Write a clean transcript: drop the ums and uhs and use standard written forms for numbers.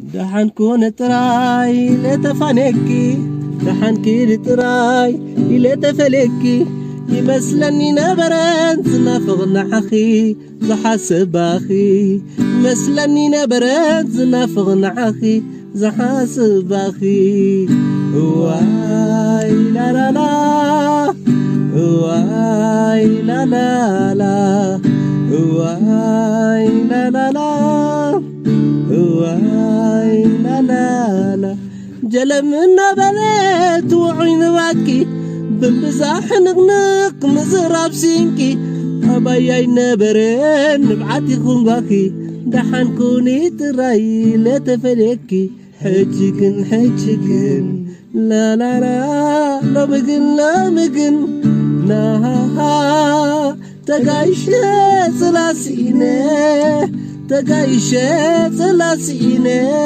دحن كون تراي لتفنكي دحن كير تراي لتفلكي يمسلني نبرت نافغ نحخي زحاسب أخي مسلني نبرت نافغ نحخي زحاسب أخي واي لا لا لا واي لا لا لا واي لا لا لا واي لا لا لا جلمنا بلد وعين واكي بمزاح نغنق مزراب سينكي أبايا نبرن نبعتي خنباكي دحن كوني تراي لا تفلكي حجكن لا لا لا لا مجن لا مجن ناها تقايشة سلاسينة